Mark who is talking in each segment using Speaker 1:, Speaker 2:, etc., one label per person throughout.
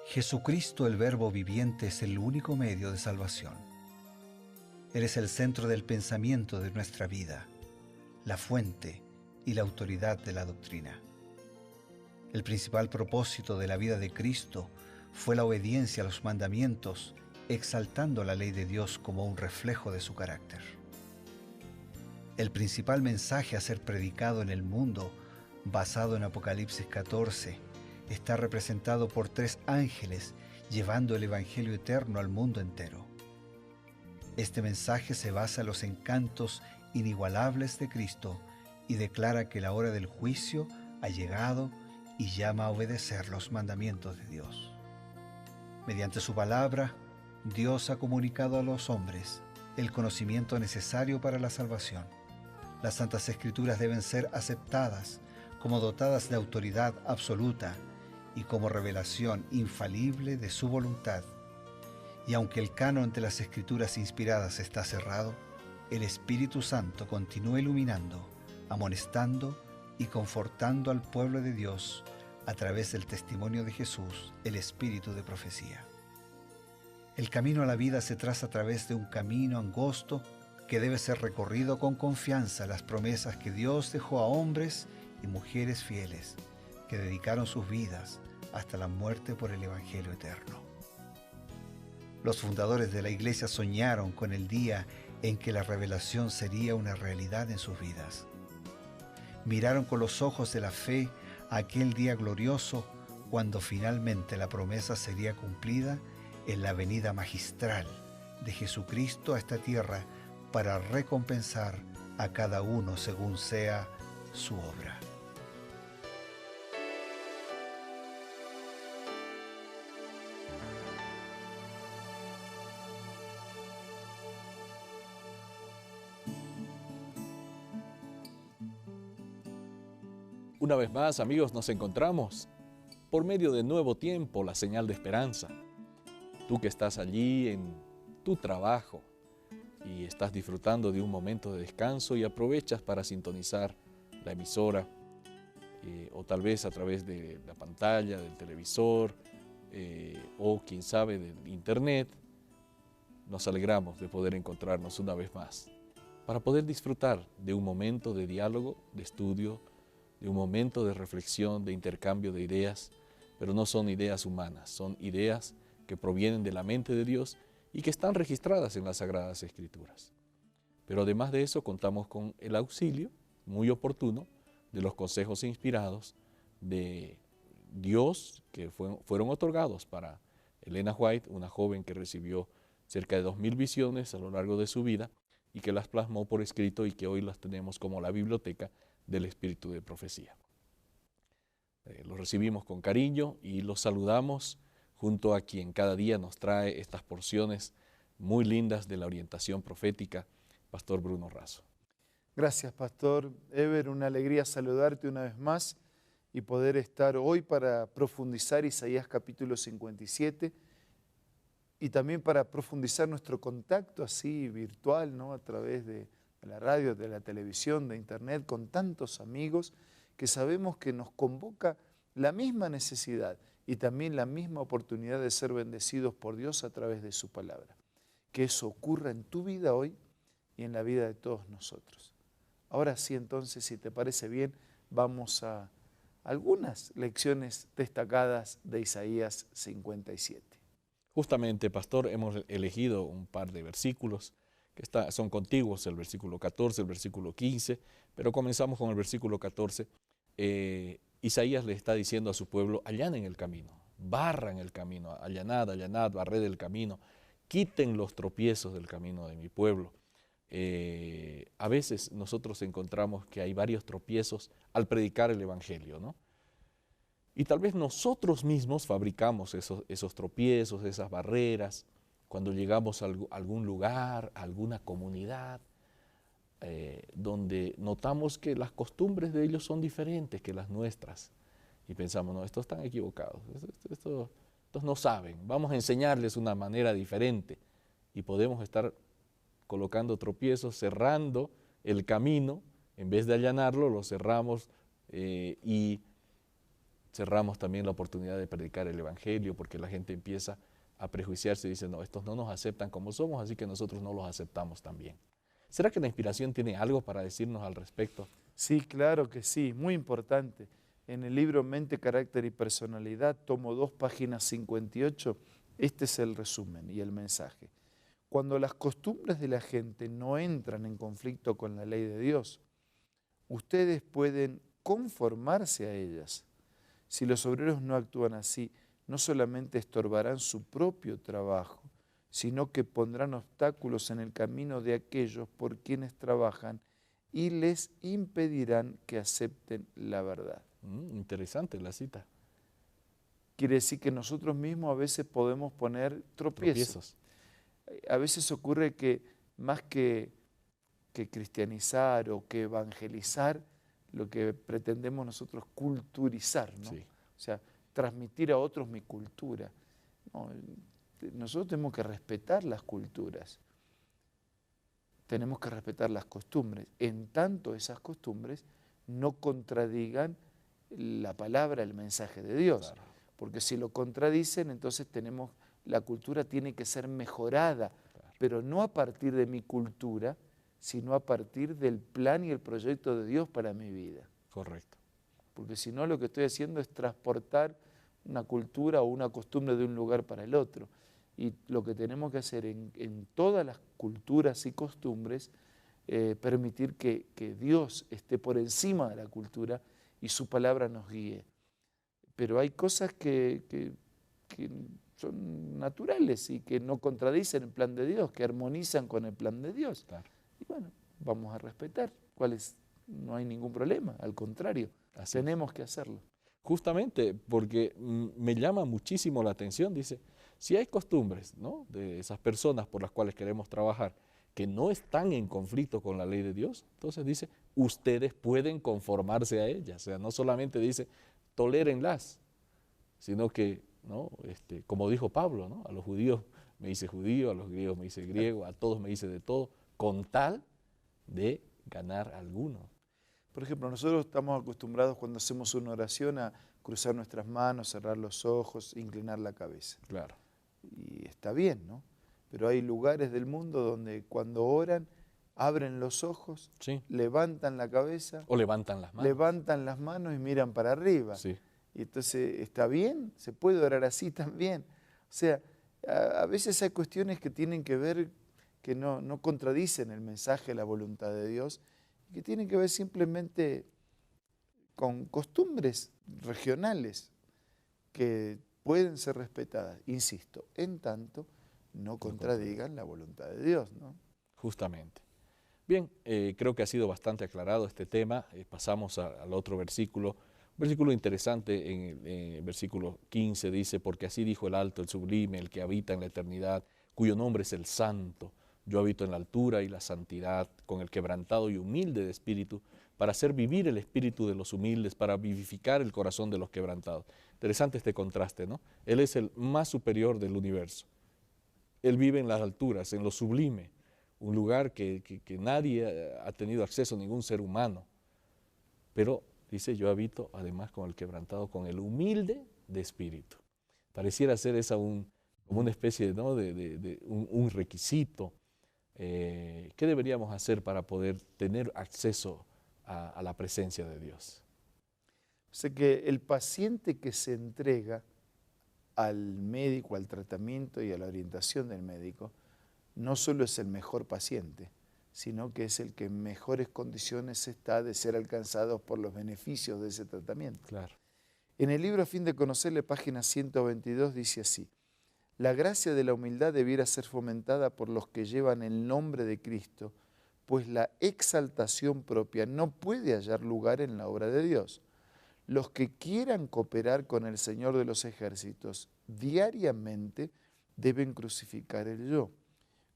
Speaker 1: Jesucristo, el Verbo viviente, es el único medio de salvación. Él es el centro del pensamiento de nuestra vida, la fuente y la autoridad de la doctrina. El principal propósito de la vida de Cristo fue la obediencia a los mandamientos, exaltando la ley de Dios como un reflejo de su carácter. El principal mensaje a ser predicado en el mundo, basado en Apocalipsis 14, está representado por 3 ángeles llevando el Evangelio eterno al mundo entero. Este mensaje se basa en los encantos inigualables de Cristo y declara que la hora del juicio ha llegado y llama a obedecer los mandamientos de Dios. Mediante su palabra, Dios ha comunicado a los hombres el conocimiento necesario para la salvación. Las Santas Escrituras deben ser aceptadas como dotadas de autoridad absoluta y como revelación infalible de su voluntad. Y aunque el canon de las Escrituras inspiradas está cerrado, el Espíritu Santo continúa iluminando, amonestando y confortando al pueblo de Dios a través del testimonio de Jesús, el Espíritu de profecía. El camino a la vida se traza a través de un camino angosto que debe ser recorrido con confianza a las promesas que Dios dejó a hombres y mujeres fieles que dedicaron sus vidas hasta la muerte por el Evangelio eterno. Los fundadores de la Iglesia soñaron con el día en que la revelación sería una realidad en sus vidas. Miraron con los ojos de la fe a aquel día glorioso cuando finalmente la promesa sería cumplida en la venida magistral de Jesucristo a esta tierra para recompensar a cada uno según sea su obra.
Speaker 2: Una vez más, amigos, nos encontramos por medio de Nuevo Tiempo, la señal de esperanza. Tú que estás allí en tu trabajo y estás disfrutando de un momento de descanso y aprovechas para sintonizar la emisora o tal vez a través de la pantalla, del televisor o quién sabe del internet, nos alegramos de poder encontrarnos una vez más para poder disfrutar de un momento de diálogo, de estudio, de un momento de reflexión, de intercambio de ideas, pero no son ideas humanas, son ideas que provienen de la mente de Dios y que están registradas en las Sagradas Escrituras. Pero además de eso contamos con el auxilio muy oportuno de los consejos inspirados de Dios que fueron otorgados para Elena White, una joven que recibió cerca de 2000 visiones a lo largo de su vida y que las plasmó por escrito y que hoy las tenemos como la biblioteca del Espíritu de Profecía. Los recibimos con cariño y los saludamos junto a quien cada día nos trae estas porciones muy lindas de la orientación profética, Pastor Bruno Razo.
Speaker 3: Gracias, Pastor Eber, una alegría saludarte una vez más y poder estar hoy para profundizar Isaías capítulo 57 y también para profundizar nuestro contacto así virtual, ¿no? A través de la radio, de la televisión, de internet, con tantos amigos que sabemos que nos convoca la misma necesidad y también la misma oportunidad de ser bendecidos por Dios a través de su palabra. Que eso ocurra en tu vida hoy y en la vida de todos nosotros. Ahora sí, entonces, si te parece bien, vamos a algunas lecciones destacadas de Isaías 57.
Speaker 2: Justamente, Pastor, hemos elegido un par de versículos que son contiguos, el versículo 14, el versículo 15, pero comenzamos con el versículo 14. Isaías le está diciendo a su pueblo: allanen el camino, barran el camino, allanad, allanad, barred el camino, quiten los tropiezos del camino de mi pueblo. A veces nosotros encontramos que hay varios tropiezos al predicar el Evangelio, ¿no? Y tal vez nosotros mismos fabricamos esos tropiezos, esas barreras, cuando llegamos a algún lugar, a alguna comunidad, donde notamos que las costumbres de ellos son diferentes que las nuestras. Y pensamos, no, estos están equivocados, estos no saben, vamos a enseñarles una manera diferente. Y podemos estar colocando tropiezos, cerrando el camino, en vez de allanarlo, lo cerramos y cerramos también la oportunidad de predicar el Evangelio porque la gente empieza a prejuiciarse y dice, no, estos no nos aceptan como somos, así que nosotros no los aceptamos también. ¿Será que la inspiración tiene algo para decirnos al respecto?
Speaker 3: Sí, claro que sí, muy importante. En el libro Mente, Carácter y Personalidad, tomo 2, páginas 58, este es el resumen y el mensaje. Cuando las costumbres de la gente no entran en conflicto con la ley de Dios, ustedes pueden conformarse a ellas. Si los obreros no actúan así, no solamente estorbarán su propio trabajo, sino que pondrán obstáculos en el camino de aquellos por quienes trabajan y les impedirán que acepten la verdad.
Speaker 2: Interesante la cita.
Speaker 3: Quiere decir que nosotros mismos a veces podemos poner tropiezos. A veces ocurre que más que cristianizar o que evangelizar, lo que pretendemos nosotros es culturizar, ¿no?
Speaker 2: Sí.
Speaker 3: O sea, transmitir a otros mi cultura. No, nosotros tenemos que respetar las culturas, tenemos que respetar las costumbres, en tanto esas costumbres no contradigan la palabra, el mensaje de Dios.
Speaker 2: Claro.
Speaker 3: Porque si lo contradicen, entonces la cultura tiene que ser mejorada, claro, pero no a partir de mi cultura, sino a partir del plan y el proyecto de Dios para mi vida.
Speaker 2: Correcto.
Speaker 3: Porque si no, lo que estoy haciendo es transportar una cultura o una costumbre de un lugar para el otro. Y lo que tenemos que hacer en todas las culturas y costumbres, permitir que Dios esté por encima de la cultura y su palabra nos guíe. Pero hay cosas que son naturales y que no contradicen el plan de Dios, que armonizan con el plan de Dios.
Speaker 2: Claro.
Speaker 3: Y bueno, vamos a respetar. No hay ningún problema, al contrario, tenemos que hacerlo.
Speaker 2: Justamente porque me llama muchísimo la atención, dice, si hay costumbres, ¿no?, de esas personas por las cuales queremos trabajar que no están en conflicto con la ley de Dios, entonces dice, ustedes pueden conformarse a ellas. O sea, no solamente dice, tolérenlas, sino que, ¿no?, como dijo Pablo, ¿no?, a los judíos me dice judío, a los griegos me dice griego, a todos me dice de todo, con tal de ganar alguno.
Speaker 3: Por ejemplo, nosotros estamos acostumbrados cuando hacemos una oración a cruzar nuestras manos, cerrar los ojos, inclinar la cabeza.
Speaker 2: Claro.
Speaker 3: Y está bien, ¿no? Pero hay lugares del mundo donde cuando oran, abren los ojos,
Speaker 2: sí,
Speaker 3: levantan la cabeza.
Speaker 2: O levantan las manos.
Speaker 3: Levantan las manos y miran para arriba.
Speaker 2: Sí.
Speaker 3: Y entonces, ¿está bien? ¿Se puede orar así también? O sea, a veces hay cuestiones que tienen que ver, que no contradicen el mensaje, la voluntad de Dios, que tienen que ver simplemente con costumbres regionales que pueden ser respetadas, insisto, en tanto no contradigan la voluntad de Dios, ¿no?
Speaker 2: Justamente. Bien, creo que ha sido bastante aclarado este tema. Pasamos al otro versículo. Un versículo interesante, en el versículo 15 dice, porque así dijo el alto, el sublime, el que habita en la eternidad, cuyo nombre es el Santo. Yo habito en la altura y la santidad, con el quebrantado y humilde de espíritu, para hacer vivir el espíritu de los humildes, para vivificar el corazón de los quebrantados. Interesante este contraste, ¿no? Él es el más superior del universo. Él vive en las alturas, en lo sublime, un lugar que nadie ha tenido acceso, ningún ser humano. Pero dice, yo habito además con el quebrantado, con el humilde de espíritu. Pareciera ser esa como una especie, ¿no?, de un requisito. ¿Qué deberíamos hacer para poder tener acceso a la presencia de Dios?
Speaker 3: O sea que el paciente que se entrega al médico, al tratamiento y a la orientación del médico, no solo es el mejor paciente, sino que es el que en mejores condiciones está de ser alcanzado por los beneficios de ese tratamiento.
Speaker 2: Claro.
Speaker 3: En el libro A fin de conocerle, página 122, dice así: la gracia de la humildad debiera ser fomentada por los que llevan el nombre de Cristo, pues la exaltación propia no puede hallar lugar en la obra de Dios. Los que quieran cooperar con el Señor de los ejércitos diariamente deben crucificar el yo,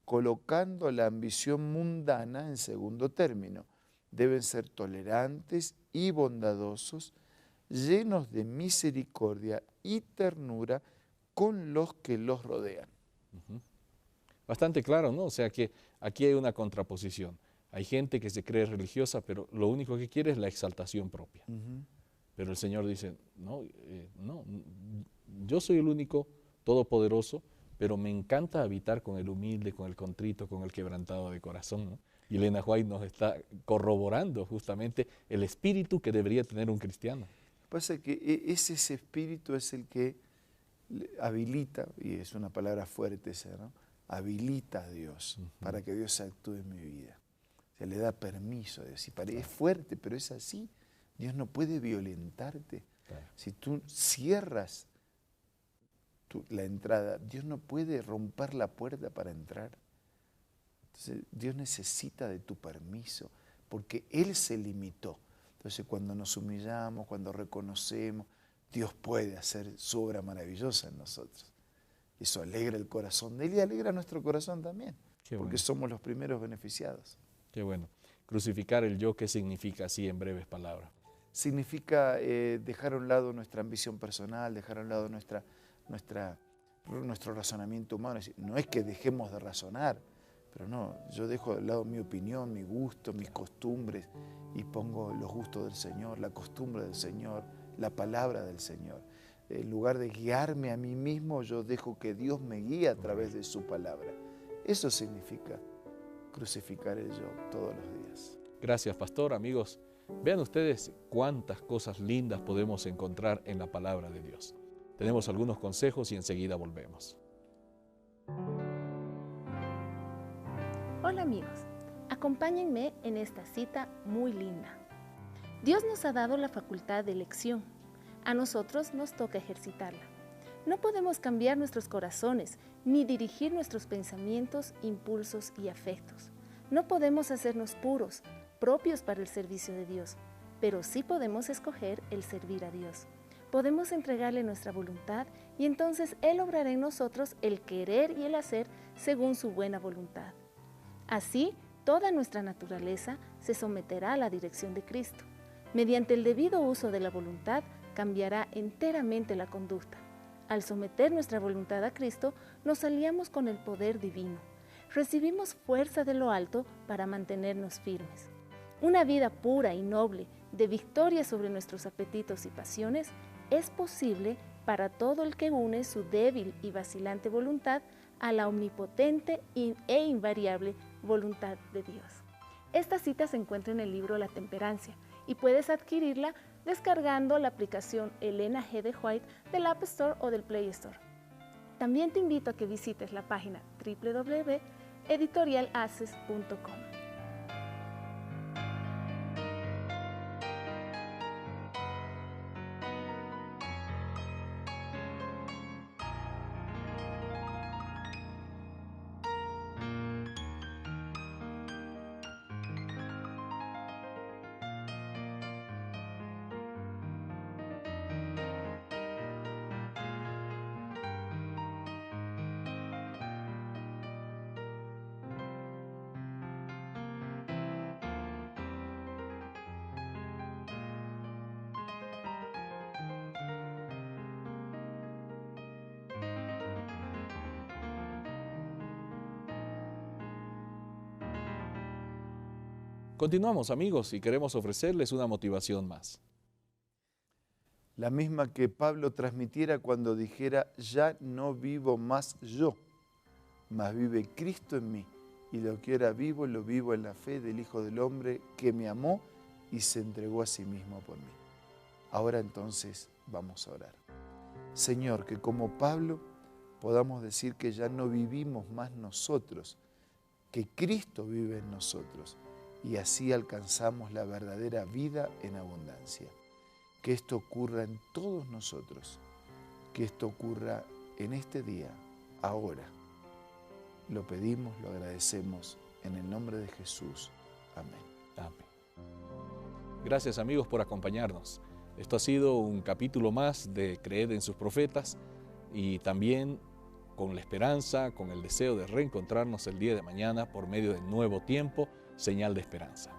Speaker 3: colocando la ambición mundana en segundo término. Deben ser tolerantes y bondadosos, llenos de misericordia y ternura con los que los rodean.
Speaker 2: Bastante claro, ¿no? O sea que aquí hay una contraposición. Hay gente que se cree religiosa, pero lo único que quiere es la exaltación propia. Pero el Señor dice, no, yo soy el único todopoderoso, pero me encanta habitar con el humilde, con el contrito, con el quebrantado de corazón, ¿no? Y Elena White nos está corroborando justamente el espíritu que debería tener un cristiano.
Speaker 3: Lo que pasa es que ese espíritu es el que habilita, y es una palabra fuerte esa, ¿no? Habilita a Dios para que Dios actúe en mi vida. Se le da permiso a Dios. Es fuerte, pero es así. Dios no puede violentarte.
Speaker 2: Claro.
Speaker 3: Si tú cierras la entrada, Dios no puede romper la puerta para entrar. Entonces, Dios necesita de tu permiso, porque Él se limitó. Entonces, cuando nos humillamos, cuando reconocemos, Dios puede hacer su obra maravillosa en nosotros. Eso alegra el corazón de Él y alegra nuestro corazón también, porque somos los primeros beneficiados.
Speaker 2: Qué bueno. Crucificar el yo, ¿qué significa así en breves palabras?
Speaker 3: Significa dejar a un lado nuestra ambición personal, dejar a un lado nuestro razonamiento humano. No es que dejemos de razonar, pero no, yo dejo de lado mi opinión, mi gusto, mis costumbres y pongo los gustos del Señor, la costumbre del Señor, la palabra del Señor. En lugar de guiarme a mí mismo, yo dejo que Dios me guíe a través de su palabra. Eso significa crucificar el yo todos los días.
Speaker 2: Gracias, pastor. Amigos, vean ustedes cuántas cosas lindas podemos encontrar en la palabra de Dios. Tenemos algunos consejos y enseguida volvemos.
Speaker 4: Hola amigos, acompáñenme en esta cita muy linda. Dios nos ha dado la facultad de elección. A nosotros nos toca ejercitarla. No podemos cambiar nuestros corazones ni dirigir nuestros pensamientos, impulsos y afectos. No podemos hacernos puros, propios para el servicio de Dios, pero sí podemos escoger el servir a Dios. Podemos entregarle nuestra voluntad y entonces Él obrará en nosotros el querer y el hacer según su buena voluntad. Así, toda nuestra naturaleza se someterá a la dirección de Cristo. Mediante el debido uso de la voluntad, cambiará enteramente la conducta. Al someter nuestra voluntad a Cristo, nos aliamos con el poder divino. Recibimos fuerza de lo alto para mantenernos firmes. Una vida pura y noble, de victoria sobre nuestros apetitos y pasiones, es posible para todo el que une su débil y vacilante voluntad a la omnipotente e invariable voluntad de Dios. Esta cita se encuentra en el libro La Temperancia y puedes adquirirla descargando la aplicación Elena G. de White del App Store o del Play Store. También te invito a que visites la página www.editorialaces.com.
Speaker 2: Continuamos, amigos, y queremos ofrecerles una motivación más.
Speaker 3: La misma que Pablo transmitiera cuando dijera, ya no vivo más yo, mas vive Cristo en mí, y lo que era vivo, lo vivo en la fe del Hijo del Hombre que me amó y se entregó a sí mismo por mí. Ahora entonces vamos a orar. Señor, que como Pablo podamos decir que ya no vivimos más nosotros, que Cristo vive en nosotros, y así alcanzamos la verdadera vida en abundancia. Que esto ocurra en todos nosotros, que esto ocurra en este día, ahora. Lo pedimos, lo agradecemos, en el nombre de Jesús. Amén.
Speaker 2: Amén. Gracias, amigos, por acompañarnos. Esto ha sido un capítulo más de Creed en sus profetas y también con la esperanza, con el deseo de reencontrarnos el día de mañana por medio de Nuevo Tiempo, señal de esperanza.